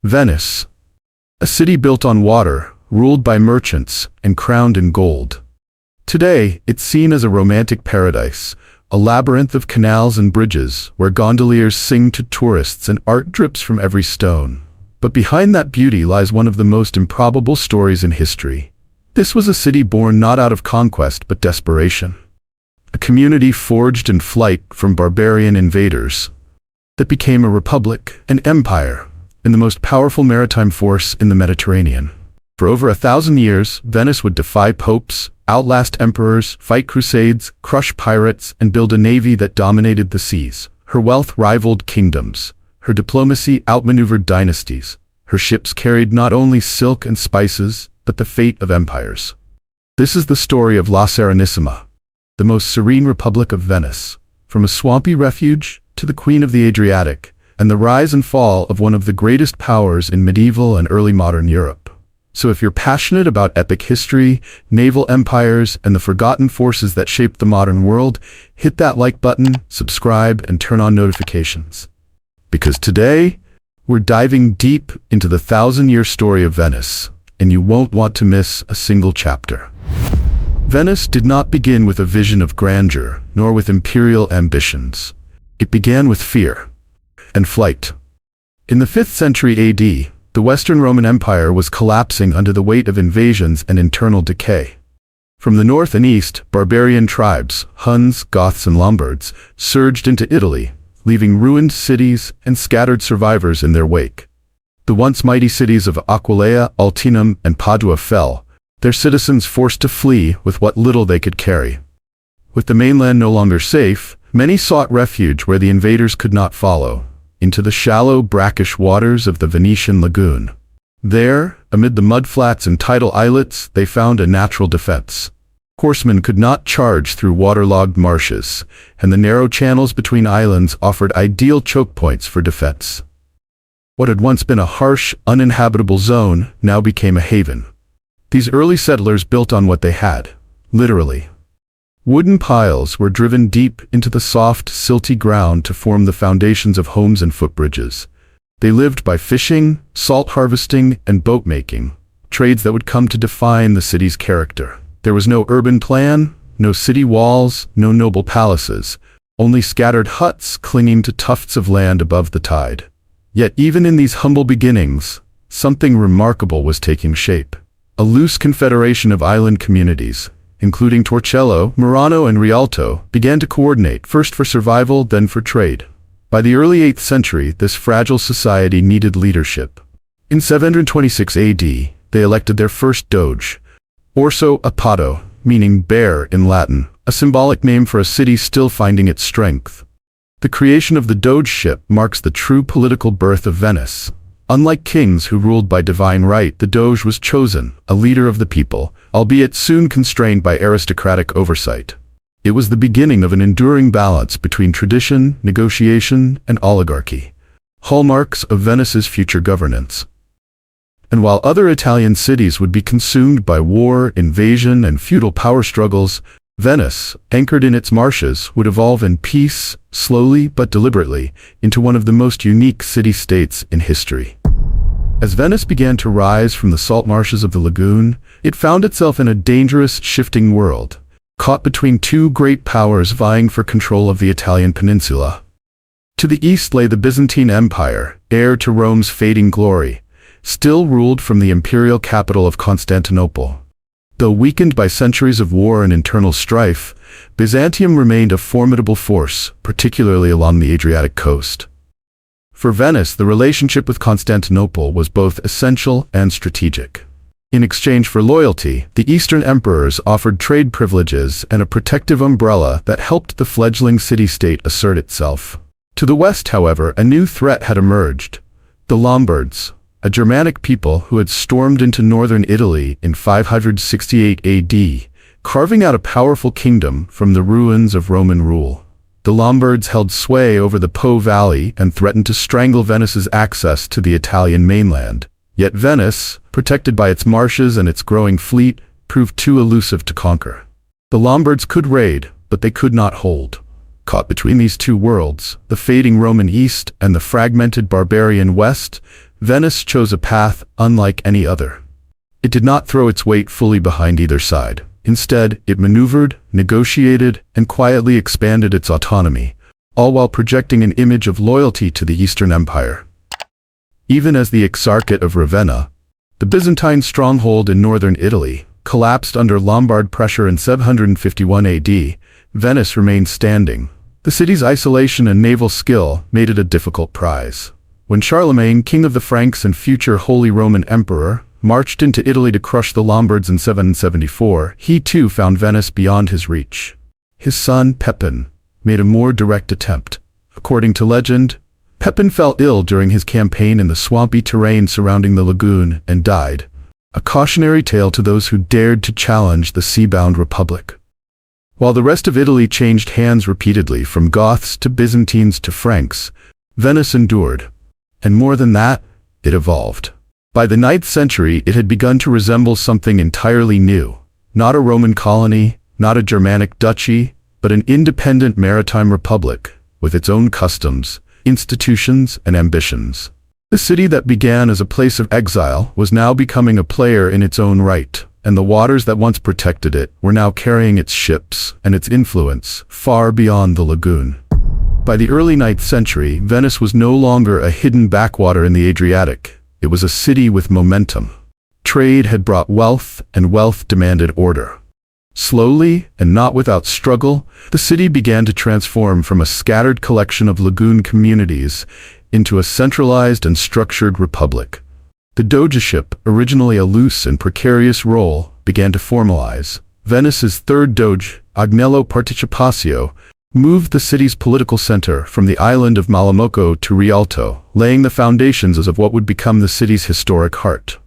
Venice, a city built on water, ruled by merchants, and crowned in gold. Today, it's seen as a romantic paradise, a labyrinth of canals and bridges where gondoliers sing to tourists and art drips from every stone. But behind that beauty lies one of the most improbable stories in history. This was a city born not out of conquest but desperation. A community forged in flight from barbarian invaders that became a republic, an empire, and the most powerful maritime force in the Mediterranean. For over 1,000 years, Venice would defy popes, outlast emperors, fight crusades, crush pirates, and build a navy that dominated the seas. Her wealth rivaled kingdoms. Her diplomacy outmaneuvered dynasties. Her ships carried not only silk and spices, but the fate of empires. This is the story of La Serenissima, the most serene Republic of Venice, from a swampy refuge to the Queen of the Adriatic, and the rise and fall of one of the greatest powers in medieval and early modern Europe. So if you're passionate about epic history, naval empires, and the forgotten forces that shaped the modern world, hit that like button, subscribe, and turn on notifications. Because today, we're diving deep into the 1,000-year story of Venice, and you won't want to miss a single chapter. Venice did not begin with a vision of grandeur, nor with imperial ambitions. It began with fear and flight. In the 5th century AD, the Western Roman Empire was collapsing under the weight of invasions and internal decay. From the north and east, barbarian tribes, Huns, Goths, and Lombards, surged into Italy, leaving ruined cities and scattered survivors in their wake. The once mighty cities of Aquileia, Altinum, and Padua fell, their citizens forced to flee with what little they could carry. With the mainland no longer safe, many sought refuge where the invaders could not follow, into the shallow, brackish waters of the Venetian lagoon. There, amid the mudflats and tidal islets, they found a natural defense. Horsemen could not charge through waterlogged marshes, and the narrow channels between islands offered ideal choke points for defense. What had once been a harsh, uninhabitable zone now became a haven. These early settlers built on what they had, literally. Wooden piles were driven deep into the soft, silty ground to form the foundations of homes and footbridges. They lived by fishing, salt harvesting, and boat making, trades that would come to define the city's character. There was no urban plan, no city walls, no noble palaces, only scattered huts clinging to tufts of land above the tide. Yet even in these humble beginnings, something remarkable was taking shape. A loose confederation of island communities, including Torcello, Murano, and Rialto, began to coordinate, first for survival, then for trade. By the early 8th century, this fragile society needed leadership. In 726 AD, they elected their first doge, Orso Apato, meaning bear in Latin, a symbolic name for a city still finding its strength. The creation of the dogeship marks the true political birth of Venice. Unlike kings who ruled by divine right, the doge was chosen, a leader of the people, albeit soon constrained by aristocratic oversight. It was the beginning of an enduring balance between tradition, negotiation, and oligarchy, hallmarks of Venice's future governance. And while other Italian cities would be consumed by war, invasion, and feudal power struggles, Venice, anchored in its marshes, would evolve in peace, slowly but deliberately, into one of the most unique city-states in history. As Venice began to rise from the salt marshes of the lagoon, it found itself in a dangerous, shifting world, caught between two great powers vying for control of the Italian peninsula. To the east lay the Byzantine Empire, heir to Rome's fading glory, still ruled from the imperial capital of Constantinople. Though weakened by centuries of war and internal strife, Byzantium remained a formidable force, particularly along the Adriatic coast. For Venice, the relationship with Constantinople was both essential and strategic. In exchange for loyalty, the Eastern emperors offered trade privileges and a protective umbrella that helped the fledgling city-state assert itself. To the west, however, a new threat had emerged: the Lombards, a Germanic people who had stormed into northern Italy in 568 AD, carving out a powerful kingdom from the ruins of Roman rule. The Lombards held sway over the Po Valley and threatened to strangle Venice's access to the Italian mainland. Yet Venice, protected by its marshes and its growing fleet, proved too elusive to conquer. The Lombards could raid, but they could not hold. Caught between these two worlds, the fading Roman East and the fragmented barbarian West, Venice chose a path unlike any other. It did not throw its weight fully behind either side. Instead, it maneuvered, negotiated, and quietly expanded its autonomy, all while projecting an image of loyalty to the Eastern Empire. Even as the Exarchate of Ravenna, the Byzantine stronghold in northern Italy, collapsed under Lombard pressure in 751 AD, Venice remained standing. The city's isolation and naval skill made it a difficult prize. When Charlemagne, king of the Franks and future Holy Roman Emperor, marched into Italy to crush the Lombards in 774, he too found Venice beyond his reach. His son, Pepin, made a more direct attempt. According to legend, Pepin fell ill during his campaign in the swampy terrain surrounding the lagoon and died, a cautionary tale to those who dared to challenge the sea-bound Republic. While the rest of Italy changed hands repeatedly from Goths to Byzantines to Franks, Venice endured. And more than that, it evolved. By the 9th century, it had begun to resemble something entirely new. Not a Roman colony, not a Germanic duchy, but an independent maritime republic, with its own customs, institutions, and ambitions. The city that began as a place of exile was now becoming a player in its own right, and the waters that once protected it were now carrying its ships and its influence far beyond the lagoon. By the early 9th century, Venice was no longer a hidden backwater in the Adriatic. It was a city with momentum. Trade had brought wealth, and wealth demanded order. Slowly, and not without struggle, the city began to transform from a scattered collection of lagoon communities into a centralized and structured republic. The dogeship, originally a loose and precarious role, began to formalize. Venice's third doge, Agnello Participazio, moved the city's political center from the island of Malamocco to Rialto, laying the foundations of what would become the city's historic heart.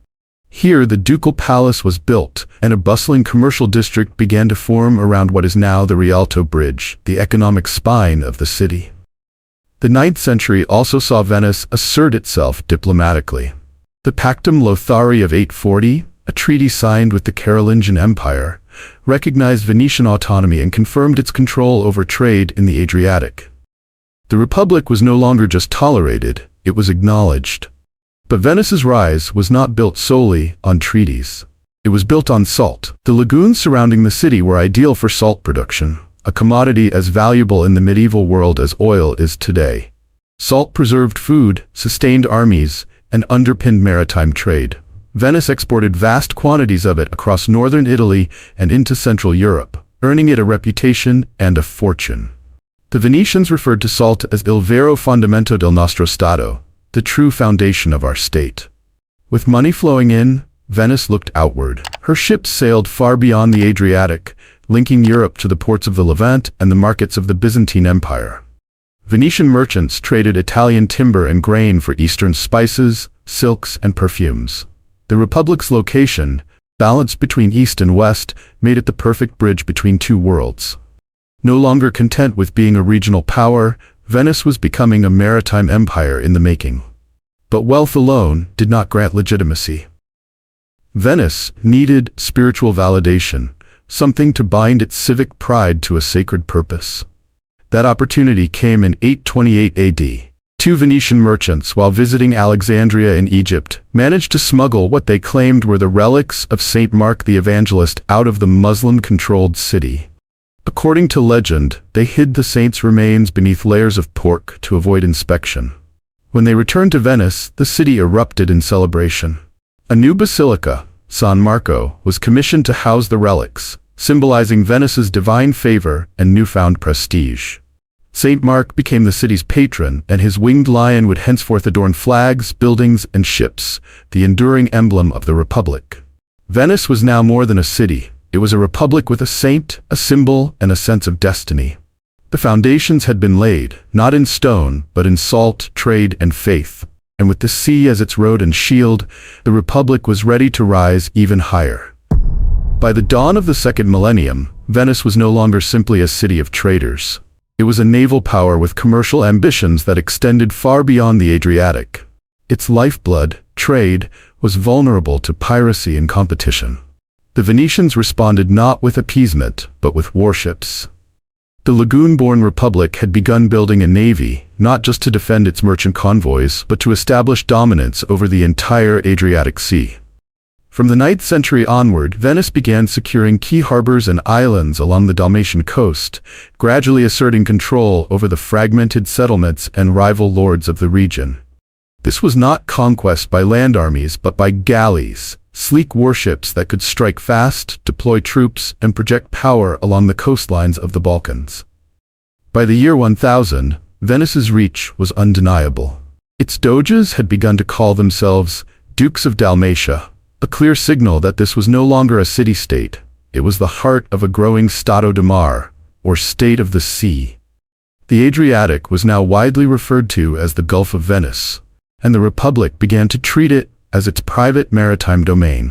Here, the ducal palace was built, and a bustling commercial district began to form around what is now the Rialto Bridge, the economic spine of the city. The 9th century also saw Venice assert itself diplomatically. The Pactum Lothari of 840, a treaty signed with the Carolingian Empire, recognized Venetian autonomy and confirmed its control over trade in the Adriatic. The Republic was no longer just tolerated, it was acknowledged. But Venice's rise was not built solely on treaties. It was built on salt. The lagoons surrounding the city were ideal for salt production, a commodity as valuable in the medieval world as oil is today. Salt preserved food, sustained armies, and underpinned maritime trade. Venice exported vast quantities of it across northern Italy and into Central Europe, earning it a reputation and a fortune. The Venetians referred to salt as il vero fondamento del nostro Stato, the true foundation of our state. With money flowing in, Venice looked outward. Her ships sailed far beyond the Adriatic, linking Europe to the ports of the Levant and the markets of the Byzantine Empire. Venetian merchants traded Italian timber and grain for Eastern spices, silks, and perfumes. The Republic's location, balanced between East and West, made it the perfect bridge between two worlds. No longer content with being a regional power, Venice was becoming a maritime empire in the making. But wealth alone did not grant legitimacy. Venice needed spiritual validation, something to bind its civic pride to a sacred purpose. That opportunity came in 828 AD. Two Venetian merchants, while visiting Alexandria in Egypt, managed to smuggle what they claimed were the relics of Saint Mark the Evangelist out of the Muslim-controlled city. According to legend, they hid the saint's remains beneath layers of pork to avoid inspection. When they returned to Venice, the city erupted in celebration. A new basilica, San Marco, was commissioned to house the relics, symbolizing Venice's divine favor and newfound prestige. Saint Mark became the city's patron, and his winged lion would henceforth adorn flags, buildings, and ships, the enduring emblem of the Republic. Venice was now more than a city. It was a republic with a saint, a symbol, and a sense of destiny. The foundations had been laid, not in stone, but in salt, trade, and faith. And with the sea as its road and shield, the Republic was ready to rise even higher. By the dawn of the second millennium, Venice was no longer simply a city of traders. It was a naval power with commercial ambitions that extended far beyond the Adriatic. Its lifeblood, trade, was vulnerable to piracy and competition. The Venetians responded not with appeasement, but with warships. The lagoon-born Republic had begun building a navy, not just to defend its merchant convoys, but to establish dominance over the entire Adriatic Sea. From the 9th century onward, Venice began securing key harbors and islands along the Dalmatian coast, gradually asserting control over the fragmented settlements and rival lords of the region. This was not conquest by land armies, but by galleys, sleek warships that could strike fast, deploy troops, and project power along the coastlines of the Balkans. By the year 1000, Venice's reach was undeniable. Its doges had begun to call themselves Dukes of Dalmatia, a clear signal that this was no longer a city-state. It was the heart of a growing Stato di Mare, or State of the Sea. The Adriatic was now widely referred to as the Gulf of Venice, and the Republic began to treat it as its private maritime domain.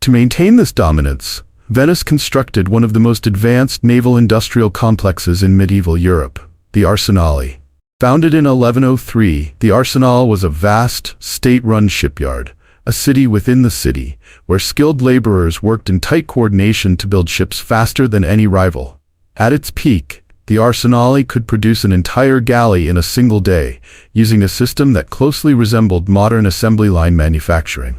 To maintain this dominance, Venice constructed one of the most advanced naval industrial complexes in medieval Europe, the Arsenale. Founded in 1103, the Arsenal was a vast, state-run shipyard, a city within the city, where skilled laborers worked in tight coordination to build ships faster than any rival. At its peak, the Arsenale could produce an entire galley in a single day, using a system that closely resembled modern assembly line manufacturing.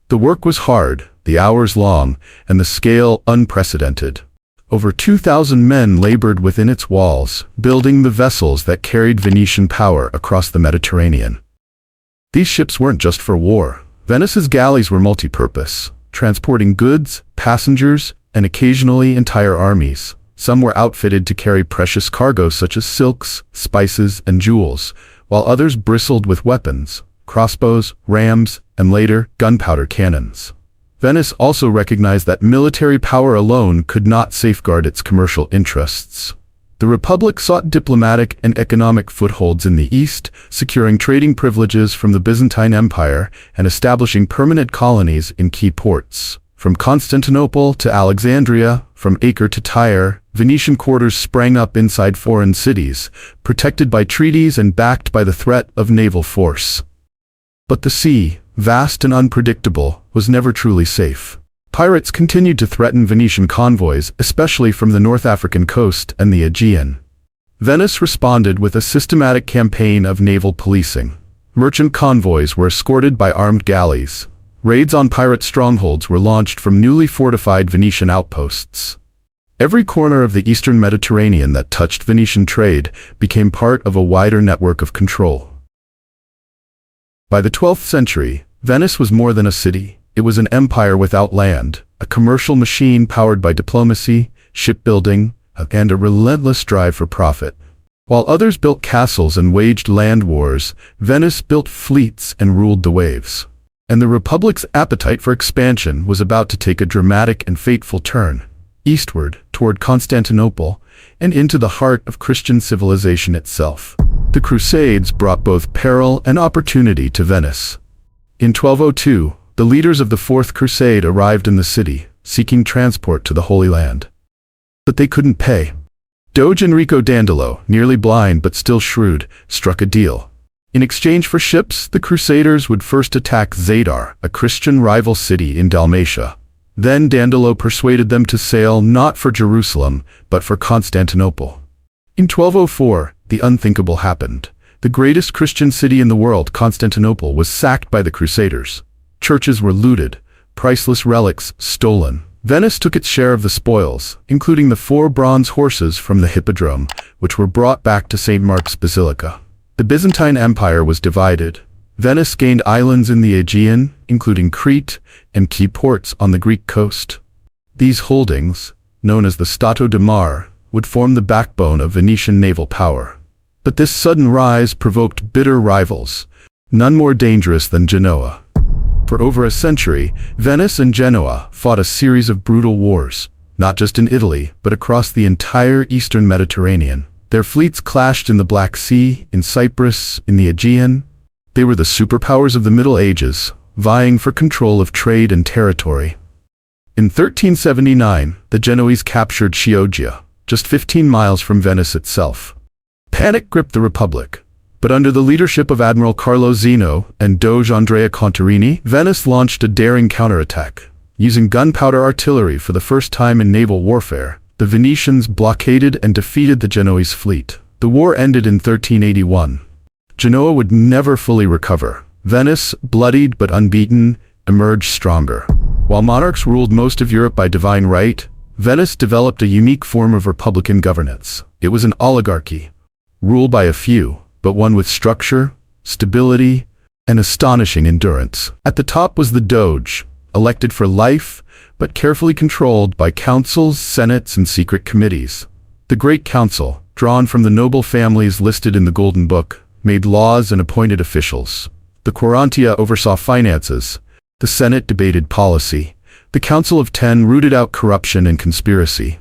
The work was hard, the hours long, and the scale unprecedented. Over 2,000 men labored within its walls, building the vessels that carried Venetian power across the Mediterranean. These ships weren't just for war. Venice's galleys were multi-purpose, transporting goods, passengers, and occasionally entire armies. Some were outfitted to carry precious cargo such as silks, spices, and jewels, while others bristled with weapons, crossbows, rams, and later, gunpowder cannons. Venice also recognized that military power alone could not safeguard its commercial interests. The Republic sought diplomatic and economic footholds in the East, securing trading privileges from the Byzantine Empire and establishing permanent colonies in key ports. From Constantinople to Alexandria, from Acre to Tyre, Venetian quarters sprang up inside foreign cities, protected by treaties and backed by the threat of naval force. But the sea, vast and unpredictable, was never truly safe. Pirates continued to threaten Venetian convoys, especially from the North African coast and the Aegean. Venice responded with a systematic campaign of naval policing. Merchant convoys were escorted by armed galleys. Raids on pirate strongholds were launched from newly fortified Venetian outposts. Every corner of the eastern Mediterranean that touched Venetian trade became part of a wider network of control. By the 12th century, Venice was more than a city. It was an empire without land, a commercial machine powered by diplomacy, shipbuilding, and a relentless drive for profit. While others built castles and waged land wars, Venice built fleets and ruled the waves. And the Republic's appetite for expansion was about to take a dramatic and fateful turn, eastward, toward Constantinople, and into the heart of Christian civilization itself. The Crusades brought both peril and opportunity to Venice. In 1202, the leaders of the Fourth Crusade arrived in the city, seeking transport to the Holy Land. But they couldn't pay. Doge Enrico Dandolo, nearly blind but still shrewd, struck a deal. In exchange for ships, the Crusaders would first attack Zadar, a Christian rival city in Dalmatia. Then Dandolo persuaded them to sail not for Jerusalem, but for Constantinople. In 1204, the unthinkable happened. The greatest Christian city in the world, Constantinople, was sacked by the Crusaders. Churches were looted, priceless relics stolen. Venice took its share of the spoils, including the 4 bronze horses from the Hippodrome, which were brought back to St. Mark's Basilica. The Byzantine Empire was divided. Venice gained islands in the Aegean, including Crete, and key ports on the Greek coast. These holdings, known as the Stato di Mare, would form the backbone of Venetian naval power. But this sudden rise provoked bitter rivals, none more dangerous than Genoa. For over a century, Venice and Genoa fought a series of brutal wars, not just in Italy, but across the entire eastern Mediterranean. Their fleets clashed in the Black Sea, in Cyprus, in the Aegean. They were the superpowers of the Middle Ages, vying for control of trade and territory. In 1379, the Genoese captured Chioggia, just 15 miles from Venice itself. Panic gripped the Republic. But under the leadership of Admiral Carlo Zeno and Doge Andrea Contarini, Venice launched a daring counterattack. Using gunpowder artillery for the first time in naval warfare, the Venetians blockaded and defeated the Genoese fleet. The war ended in 1381. Genoa would never fully recover. Venice, bloodied but unbeaten, emerged stronger. While monarchs ruled most of Europe by divine right, Venice developed a unique form of republican governance. It was an oligarchy, ruled by a few, but one with structure, stability, and astonishing endurance. At the top was the Doge, elected for life, but carefully controlled by councils, senates, and secret committees. The Great Council, drawn from the noble families listed in the Golden Book, made laws and appointed officials. The Quarantia oversaw finances. The Senate debated policy. The Council of Ten rooted out corruption and conspiracy.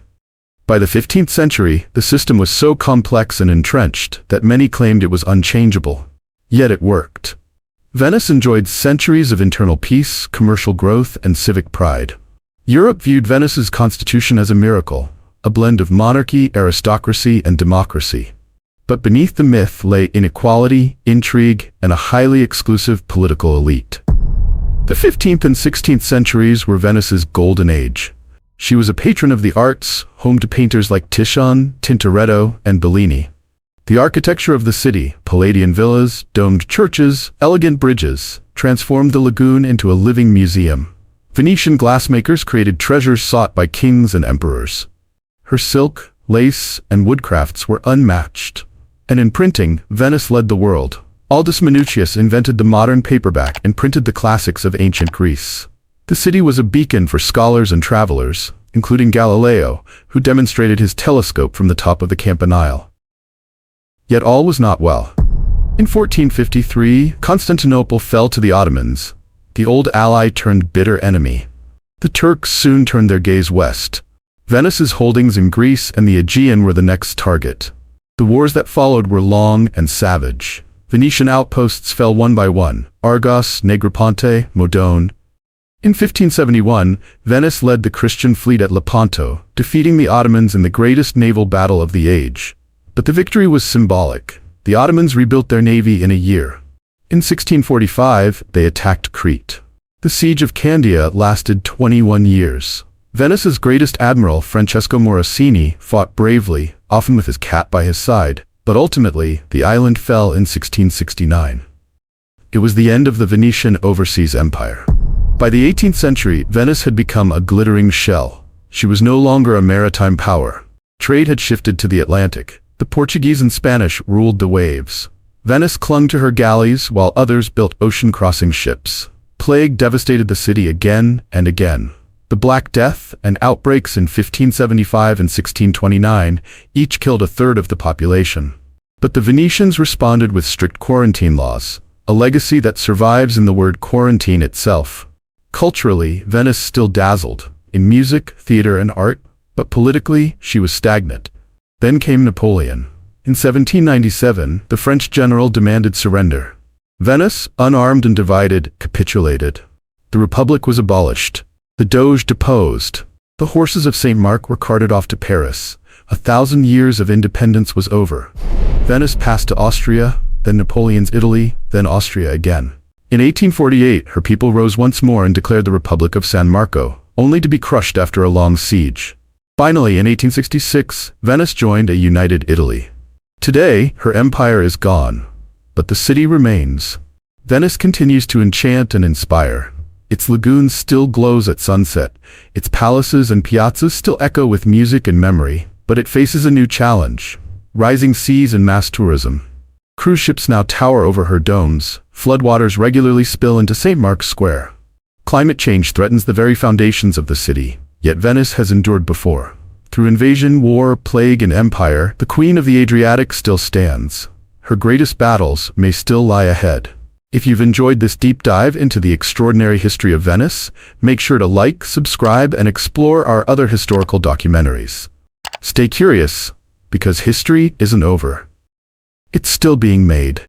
By the 15th century, the system was so complex and entrenched that many claimed it was unchangeable. Yet it worked. Venice enjoyed centuries of internal peace, commercial growth, and civic pride. Europe viewed Venice's constitution as a miracle, a blend of monarchy, aristocracy, and democracy. But beneath the myth lay inequality, intrigue, and a highly exclusive political elite. The 15th and 16th centuries were Venice's golden age. She was a patron of the arts, home to painters like Titian, Tintoretto, and Bellini. The architecture of the city, Palladian villas, domed churches, elegant bridges, transformed the lagoon into a living museum. Venetian glassmakers created treasures sought by kings and emperors. Her silk, lace, and woodcrafts were unmatched. And in printing, Venice led the world. Aldus Manutius invented the modern paperback and printed the classics of ancient Greece. The city was a beacon for scholars and travelers, including Galileo, who demonstrated his telescope from the top of the Campanile. Yet all was not well. In 1453, Constantinople fell to the Ottomans. The old ally turned bitter enemy. The Turks soon turned their gaze west. Venice's holdings in Greece and the Aegean were the next target. The wars that followed were long and savage. Venetian outposts fell one by one: Argos, Negroponte, Modone. In 1571, Venice led the Christian fleet at Lepanto, defeating the Ottomans in the greatest naval battle of the age. But the victory was symbolic. The Ottomans rebuilt their navy in a year. In 1645, they attacked Crete. The siege of Candia lasted 21 years. Venice's greatest admiral, Francesco Morosini, fought bravely, often with his cat by his side. But ultimately, the island fell in 1669. It was the end of the Venetian overseas empire. By the 18th century, Venice had become a glittering shell. She was no longer a maritime power. Trade had shifted to the Atlantic. The Portuguese and Spanish ruled the waves. Venice clung to her galleys while others built ocean-crossing ships. Plague devastated the city again and again. The Black Death and outbreaks in 1575 and 1629 each killed a third of the population. But the Venetians responded with strict quarantine laws, a legacy that survives in the word quarantine itself. Culturally, Venice still dazzled, in music, theater, and art, but politically, she was stagnant. Then came Napoleon. In 1797, the French general demanded surrender. Venice, unarmed and divided, capitulated. The Republic was abolished. The Doge deposed. The horses of St. Mark were carted off to Paris. 1,000 years of independence was over. Venice passed to Austria, then Napoleon's Italy, then Austria again. In 1848, her people rose once more and declared the Republic of San Marco, only to be crushed after a long siege. Finally, in 1866, Venice joined a united Italy. Today, her empire is gone, but the city remains. Venice continues to enchant and inspire. Its lagoon still glows at sunset. Its palaces and piazzas still echo with music and memory, but it faces a new challenge: rising seas and mass tourism. Cruise ships now tower over her domes. Floodwaters regularly spill into St. Mark's Square. Climate change threatens the very foundations of the city, yet Venice has endured before. Through invasion, war, plague, and empire, the Queen of the Adriatic still stands. Her greatest battles may still lie ahead. If you've enjoyed this deep dive into the extraordinary history of Venice, make sure to like, subscribe, and explore our other historical documentaries. Stay curious, because history isn't over. It's still being made.